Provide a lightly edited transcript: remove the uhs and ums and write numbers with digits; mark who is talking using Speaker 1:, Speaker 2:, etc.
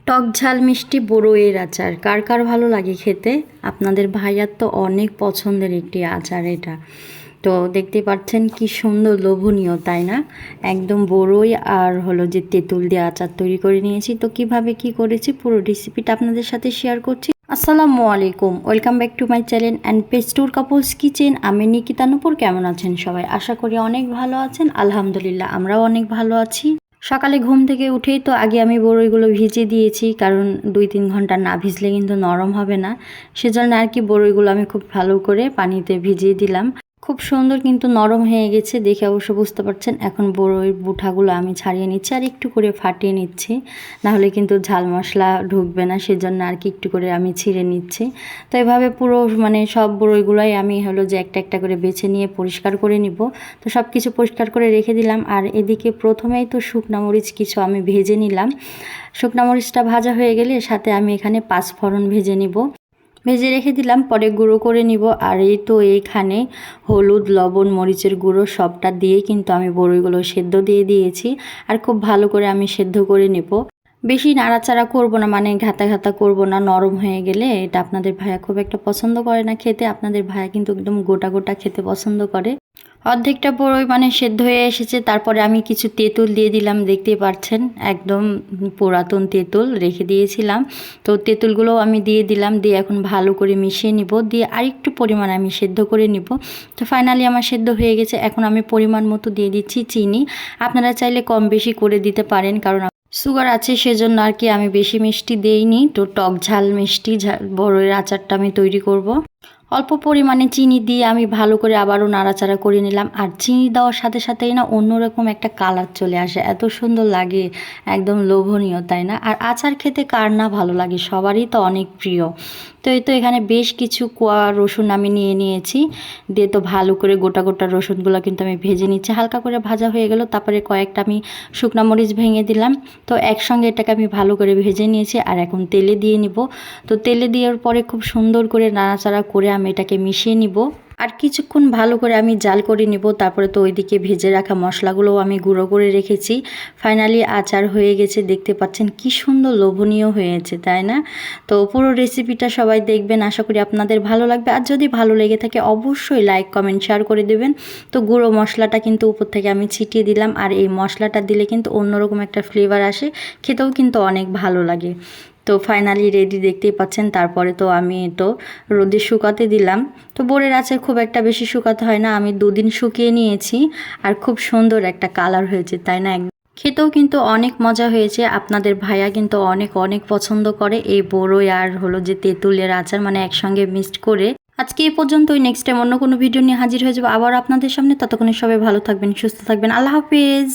Speaker 1: টক ঝাল মিষ্টি বড়ইয়ের আচার কার কার ভালো লাগে খেতে। আপনাদের ভাইয়ার তো অনেক পছন্দের একটি আচার এটা। তো দেখতে পাচ্ছেন কি সুন্দর লোভনীয়, তাই না? একদম বড়ই আর হলো যে তেঁতুল দিয়ে আচার তৈরি করে নিয়েছি। তো কিভাবে কি করেছি পুরো রেসিপিটা আপনাদের সাথে শেয়ার করছি। আসসালামু আলাইকুম, welcome back to my channel and পেস্টুর কাপলস কিচেন। আমি নিকিতা নূপুর। কেমন আছেন সবাই? আশা করি অনেক ভালো আছেন। আলহামদুলিল্লাহ, আমরাও অনেক ভালো আছি। সকালে ঘুম থেকে উঠেই তো আগে আমি বড়ইগুলো ভিজিয়ে দিয়েছি, কারণ 2-3 ঘন্টা না ভিজলে কিন্তু নরম হবে না। সেজন্য আর কি বড়ইগুলো আমি খুব ভালো করে পানিতে ভিজিয়ে দিলাম। খুব সুন্দর কিন্তু নরম হয়ে গেছে, দেখে অবশ্য বুঝতে পারছেন। এখন বড়ইয়ের বুঠাগুলো আমি ছাড়িয়ে নিচ্ছি আর একটু করে ফাটিয়ে নিচ্ছি, নাহলে কিন্তু ঝাল মশলা ঢুকবে না। সেজন্য আর কি একটু করে আমি ছিঁড়ে নিচ্ছি। তো এভাবে পুরো সব বড়ইগুলোই আমি হলো যে একটা একটা করে বেছে নিয়ে পরিষ্কার করে নিব। তো সব কিছু পরিষ্কার করে রেখে দিলাম। আর এদিকে প্রথমেই তো শুকনা মরিচ কিছু আমি ভেজে নিলাম। শুকনা মরিচটা ভাজা হয়ে গেলে সাথে আমি এখানে 5 ফোড়ন ভেজে নিব, ভেজে রেখে দিলাম। পরে গুঁড়ো করে নিব। আর এই তো এইখানে হলুদ, লবণ, মরিচের গুঁড়ো সবটা দিয়ে কিন্তু আমি বড়ইগুলো সেদ্ধ দিয়ে দিয়েছি। আর খুব ভালো করে আমি সেদ্ধ করে নেব। বেশি নাড়াচাড়া করব না, মানে ঘাতা ঘাতা করব না। নরম হয়ে গেলে এটা আপনাদের ভাইয়া খুব একটা পছন্দ করে না খেতে। আপনাদের ভাইয়া কিন্তু একদম গোটা গোটা খেতে পছন্দ করে। অর্ধেকটা বড়ই সেদ্ধ হয়ে এসেছে। তারপরে আমি কিছু তেঁতুল দিয়ে দিলাম, দেখতেই পাচ্ছেন একদম পুরাতন তেঁতুল রেখে দিয়েছিলাম। তো তেঁতুলগুলো আমি দিয়ে দিলাম, দিয়ে এখন ভালো করে মিশিয়ে নিব, দিয়ে আরেকটু পরিমাণ আমি সেদ্ধ করে নিব। তো ফাইনালি আমার সেদ্ধ হয়ে গেছে। এখন আমি পরিমাণ মতো দিয়ে দিচ্ছি চিনি। আপনারা চাইলে কম বেশি করে দিতে পারেন, কারণ সুগার আছে সেজন্য আর কি আমি বেশি মিষ্টি দেইনি। তো টক ঝাল মিষ্টি বড়ইয়ের আচারটা আমি তৈরি করব। অল্প পরিমাণে চিনি দিয়ে আমি ভালো করে আবারও নাড়াচাড়া করে নিলাম। আর চিনি দেওয়ার সাথে সাথেই না অন্যরকম একটা কালার চলে আসে, এত সুন্দর লাগে, একদম লোভনীয়, তাই না? আর আচার খেতে কার না ভালো লাগে, সবারই তো অনেক প্রিয়। তো এই তো এখানে বেশ কিছু কোয়া রসুন আমি নিয়ে নিয়েছি, দিয়ে তো ভালো করে গোটা গোটা রসুনগুলো কিন্তু আমি ভেজে নিচ্ছি। হালকা করে ভাজা হয়ে গেল, তারপরে কয়েকটা আমি শুকনো মরিচ ভেঙে দিলাম। তো একসঙ্গে এটাকে আমি ভালো করে ভেজে নিয়েছি। আর এখন তেলে দিয়ে নিব। তো তেলে দেওয়ার পরে খুব সুন্দর করে নাড়াচাড়া করে আমি এটাকে মিশিয়ে নিব। আর কিছুক্ষণ ভালো করে আমি জাল করে নিব। তারপরে তো ওইদিকে ভেজে রাখা মশলাগুলোও আমি গুঁড়ো করে রেখেছি। ফাইনালি আচার হয়ে গেছে, দেখতে পাচ্ছেন কি সুন্দর লোভনীয় হয়েছে, তাই না? তো পুরো রেসিপিটা সবাই দেখবেন, আশা করি আপনাদের ভালো লাগবে। আর যদি ভালো লেগে থাকে অবশ্যই লাইক, কমেন্ট, শেয়ার করে দেবেন। তো গুঁড়ো মশলাটা কিন্তু উপর থেকে আমি ছিটিয়ে দিলাম। আর এই মশলাটা দিলে কিন্তু অন্যরকম একটা ফ্লেভার আসে, খেতেও কিন্তু অনেক ভালো লাগে। তো ফাইনালি রেডি, দেখতেই পাচ্ছেন। তারপরে তো আমি তো রোদে শুকাতে দিলাম। তো বড়ির আচার খুব একটা বেশি শুকাতে হয় না, আমি 2 দিন শুকিয়ে নিয়েছি। আর খুব সুন্দর একটা কালার হয়েছে, তাই না? খেতেও কিন্তু অনেক মজা হয়েছে। আপনাদের ভাইয়া কিন্তু অনেক অনেক পছন্দ করে এই বড়ই আর হলো যে তেঁতুলের আচার, একসঙ্গে মিক্সড করে। আজকে এই পর্যন্তই। নেক্সট টাইম অন্য কোনো ভিডিও নিয়ে হাজির হয়ে যাবো আবার আপনাদের সামনে। ততক্ষণে সবাই ভালো থাকবেন, সুস্থ থাকবেন। আল্লাহ হাফিজ।